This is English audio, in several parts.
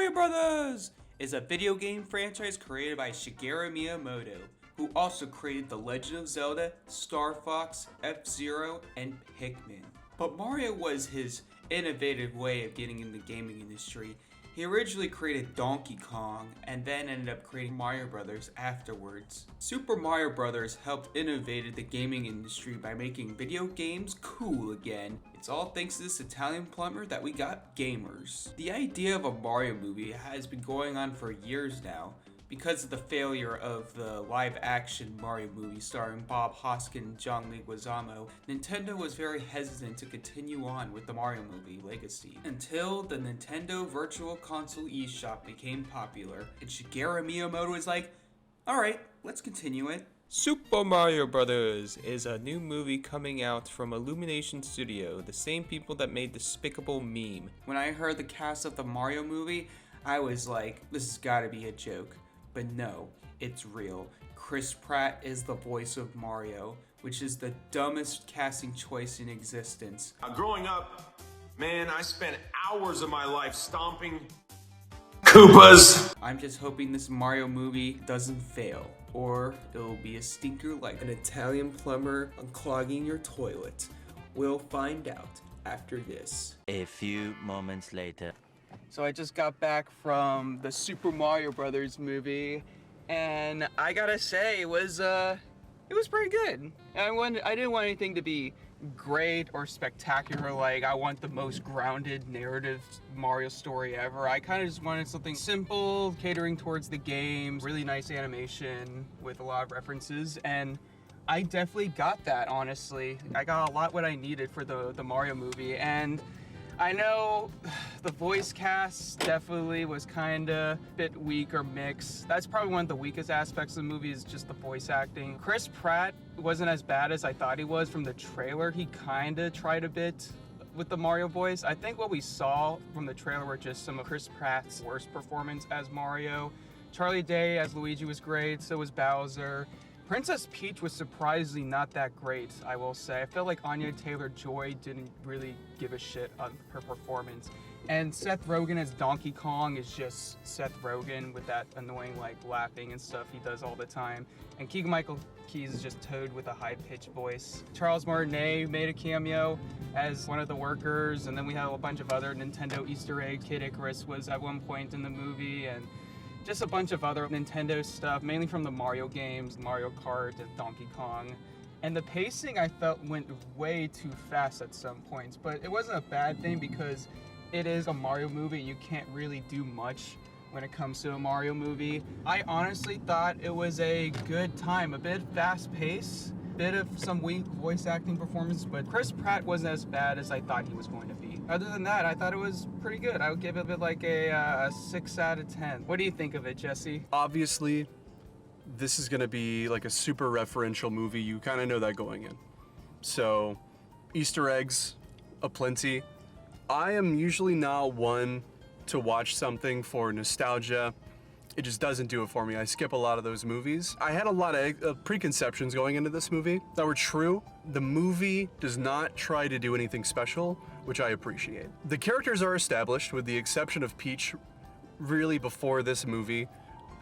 Mario Bros. Is a video game franchise created by Shigeru Miyamoto, who also created The Legend of Zelda, Star Fox, F-Zero, and Pikmin. But Mario was his innovative way of getting in the gaming industry. He originally created Donkey Kong and then ended up creating Mario Bros. Afterwards. Super Mario Bros. Helped innovate the gaming industry by making video games cool again. It's all thanks to this Italian plumber that we got gamers. The idea of a Mario movie has been going on for years now. Because of the failure of the live-action Mario movie starring Bob Hoskins and John Leguizamo, Nintendo was very hesitant to continue on with the Mario movie legacy. Until the Nintendo Virtual Console eShop became popular, and Shigeru Miyamoto was like, alright, let's continue it. Super Mario Bros. Is a new movie coming out from Illumination Studio, the same people that made Despicable Me. When I heard the cast of the Mario movie, I was like, this has gotta be a joke. But no, it's real. Chris Pratt is the voice of Mario, which is the dumbest casting choice in existence. Growing up, man, I spent hours of my life stomping Koopas. I'm just hoping this Mario movie doesn't fail, or it'll be a stinker like an Italian plumber unclogging your toilet. We'll find out after this. A few moments later. So I just got back from the Super Mario Brothers movie, and I gotta say it was pretty good. I didn't want anything to be great or spectacular, like I want the most grounded narrative Mario story ever. I kind of just wanted something simple, catering towards the game, really nice animation with a lot of references, and I definitely got that, honestly. I got a lot what I needed for the Mario movie, and I know the voice cast definitely was kinda a bit weak or mixed. That's probably one of the weakest aspects of the movie is just the voice acting. Chris Pratt wasn't as bad as I thought he was from the trailer. He kinda tried a bit with the Mario voice. I think what we saw from the trailer were just some of Chris Pratt's worst performance as Mario. Charlie Day as Luigi was great, so was Bowser. Princess Peach was surprisingly not that great, I will say. I felt like Anya Taylor-Joy didn't really give a shit on her performance. And Seth Rogen as Donkey Kong is just Seth Rogen with that annoying like laughing and stuff he does all the time. And Keegan-Michael Key is just Toad with a high-pitched voice. Charles Martinet made a cameo as one of the workers, and then we have a bunch of other Nintendo Easter egg. Kid Icarus was at one point in the movie, and just a bunch of other Nintendo stuff, mainly from the Mario games, Mario Kart and Donkey Kong. And the pacing I felt went way too fast at some points, but it wasn't a bad thing because it is a Mario movie. You can't really do much when it comes to a Mario movie. I honestly thought it was a good time, a bit fast paced, bit of some weak voice acting performance, but Chris Pratt wasn't as bad as I thought he was going to be. Other than that, I thought it was pretty good. I would give it like a 6 out of 10. What do you think of it, Jesse? Obviously, this is gonna be like a super referential movie. You kind of know that going in. So, Easter eggs aplenty. I am usually not one to watch something for nostalgia. It just doesn't do it for me. I skip a lot of those movies. I had a lot of preconceptions going into this movie that were true. The movie does not try to do anything special, which I appreciate. The characters are established with the exception of Peach. Really before this movie,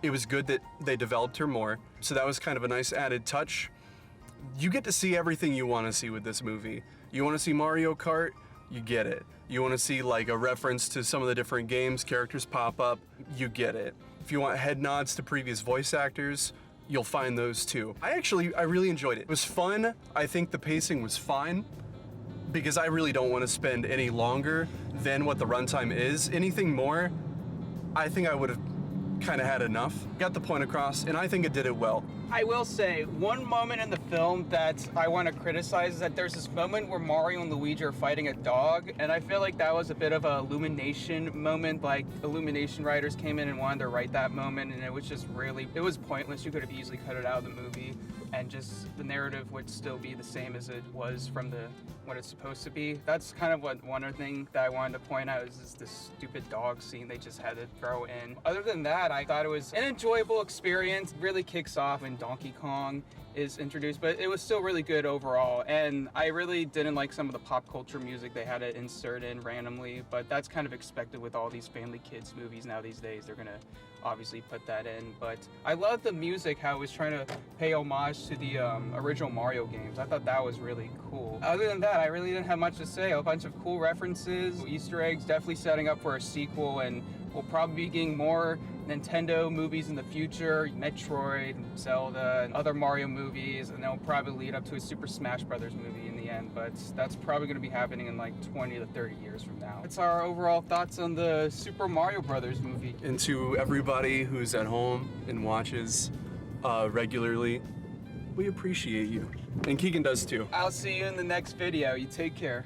it was good that they developed her more. So that was kind of a nice added touch. You get to see everything you want to see with this movie. You want to see Mario Kart? You get it. You want to see like a reference to some of the different games, characters pop up? You get it. If you want head nods to previous voice actors, you'll find those too. I really enjoyed it. It was fun. I think the pacing was fine because I really don't want to spend any longer than what the runtime is. Anything more, I think I would have kind of had enough. Got the point across, and I think it did it well. I will say, one moment in the film that I want to criticize is that there's this moment where Mario and Luigi are fighting a dog, and I feel like that was a bit of a Illumination moment, like Illumination writers came in and wanted to write that moment, and it was just really, it was pointless. You could have easily cut it out of the movie. and just the narrative would still be the same as it was from what it's supposed to be. That's kind of one other thing that I wanted to point out is this stupid dog scene they just had to throw in. Other than that, I thought it was an enjoyable experience. It really kicks off when Donkey Kong is introduced, but it was still really good overall. And I really didn't like some of the pop culture music they had to insert in randomly, but that's kind of expected with all these family kids movies now these days. They're gonna obviously put that in, but I love the music, how it was trying to pay homage to the original Mario games. I thought that was really cool. Other than that, I really didn't have much to say. A bunch of cool references, Easter eggs, definitely setting up for a sequel, and we'll probably be getting more Nintendo movies in the future, Metroid, Zelda, and other Mario movies, and they'll probably lead up to a Super Smash Brothers movie in the end, but that's probably going to be happening in like 20 to 30 years from now. That's our overall thoughts on the Super Mario Brothers movie. And to everybody who's at home and watches regularly, we appreciate you. And Keegan does too. I'll see you in the next video. You take care.